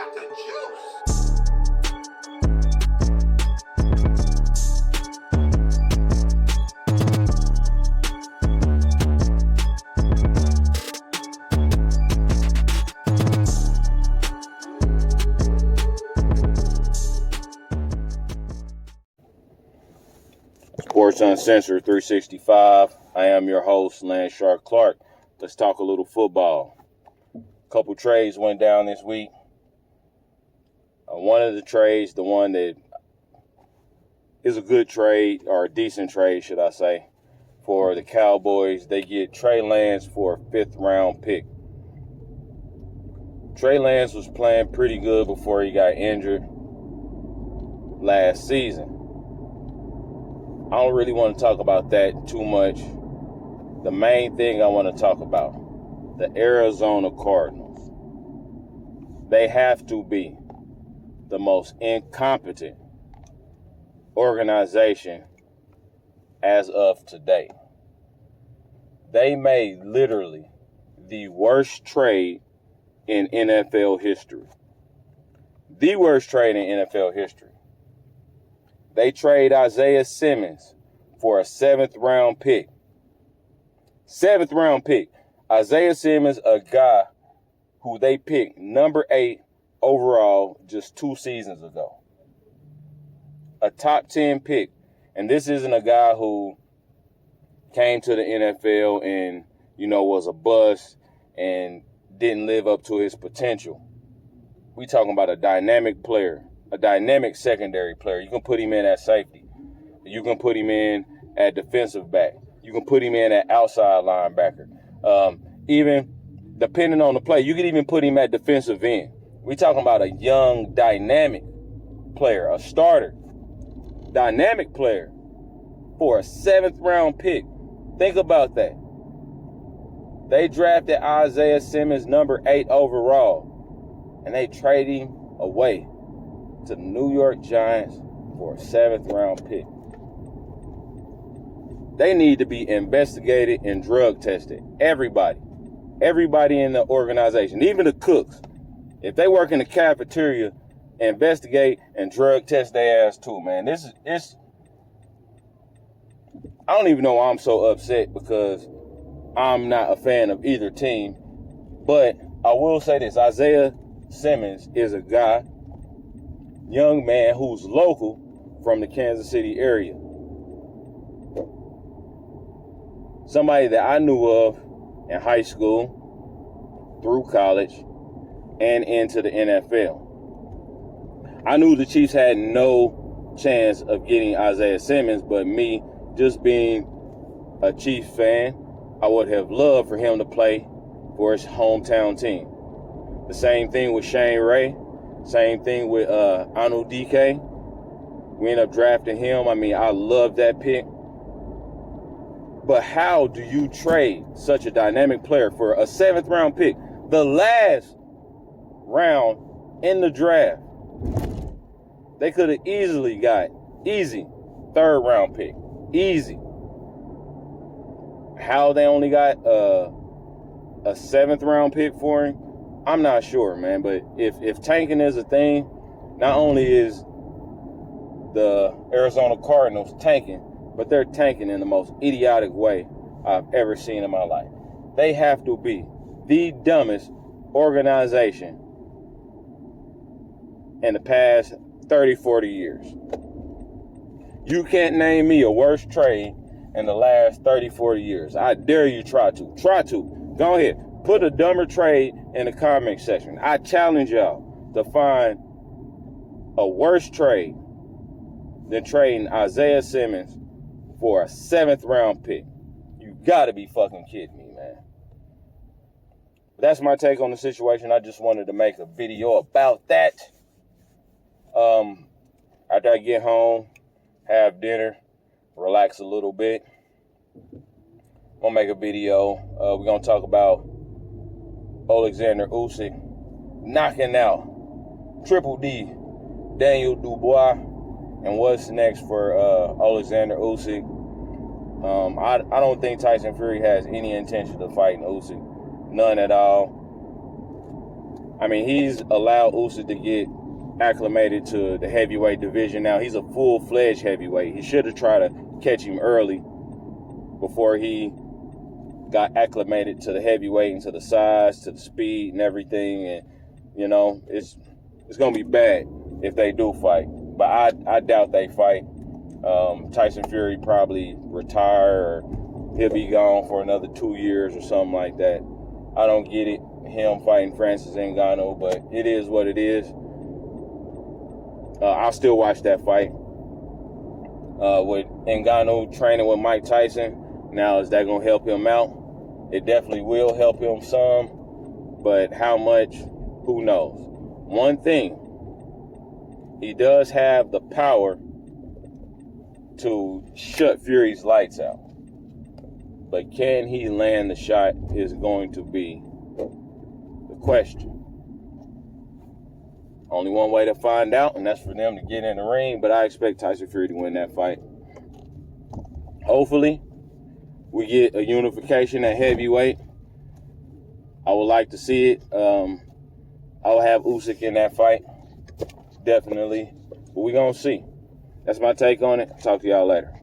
got the juice. Sports Uncensored 365. I am your host, Lance Shark Clark. Let's talk a little football. A couple trades went down this week. One of the trades, the one that is a good trade, or a decent trade, should I say, for the Cowboys. They get Trey Lance for a 5th-round pick. Trey Lance was playing pretty good before he got injured last season. I don't really want to talk about that too much. The main thing I want to talk about, the Arizona Cardinals. They have to be the most incompetent organization as of today. They made literally the worst trade in NFL history. The worst trade in NFL history. They trade Isaiah Simmons for a 7th-round pick. 7th-round pick. Isaiah Simmons, a guy who they picked number 8 overall just 2 seasons ago. A top 10 pick. And this isn't a guy who came to the NFL and, was a bust and didn't live up to his potential. We talking about a dynamic player. A dynamic secondary player. You can put him in at safety. You can put him in at defensive back. You can put him in at outside linebacker. Even depending on the play, you can even put him at defensive end. We're talking about a young, dynamic player, a starter, dynamic player for a 7th-round pick. Think about that. They drafted Isaiah Simmons number 8 overall, and they trade him away to the New York Giants for a 7th-round pick. They need to be investigated and drug tested. Everybody in the organization, even the cooks. If they work in the cafeteria, investigate and drug test their ass too, man. This I don't even know why I'm so upset, because I'm not a fan of either team. But I will say this, Isaiah Simmons is a guy, young man who's local from the Kansas City area. Somebody that I knew of in high school, through college, and into the NFL. I knew the Chiefs had no chance of getting Isaiah Simmons, but me, just being a Chiefs fan, I would have loved for him to play for his hometown team. The same thing with Shane Ray. Same thing with Anu DK. We ended up drafting him. I love that pick. But how do you trade such a dynamic player for a 7th-round pick? The last round in the draft. They could have easily got, 3rd-round pick. Easy. How they only got a 7th-round pick for him, I'm not sure, man. But if tanking is a thing, not only is the Arizona Cardinals tanking, but they're tanking in the most idiotic way I've ever seen in my life. They have to be the dumbest organization in the past 30, 40 years. You can't name me a worse trade in the last 30, 40 years. I dare you try to. Try to. Go ahead. Put a dumber trade in the comment section. I challenge y'all to find a worse trade than trading Isaiah Simmons for a 7th-round pick. You gotta be fucking kidding me, man. That's my take on the situation. I just wanted to make a video about that. After I get home, have dinner, relax a little bit, I'm gonna make a video. We're gonna talk about Alexander Usyk knocking out Triple D, Daniel Dubois, and what's next for Alexander Usyk. I don't think Tyson Fury has any intention of fighting Usyk. None at all. I mean, he's allowed Usyk to get acclimated to the heavyweight division. Now he's a full-fledged heavyweight. He should have tried to catch him early before he got acclimated to the heavyweight and to the size, to the speed and everything. And, you know, it's going to be bad if they do fight. But I doubt they fight. Tyson Fury probably retire, or he'll be gone for another 2 years or something like that. I don't get it, him fighting Francis Ngannou, but it is what it is. I'll still watch that fight. With Ngannou training with Mike Tyson, now is that going to help him out? It definitely will help him some, but how much, who knows? One thing, he does have the power to shut Fury's lights out. But can he land the shot is going to be the question. Only one way to find out, and that's for them to get in the ring, but I expect Tyson Fury to win that fight. Hopefully, we get a unification at heavyweight. I would like to see it. I will have Usyk in that fight, definitely. But we're going to see. That's my take on it. Talk to y'all later.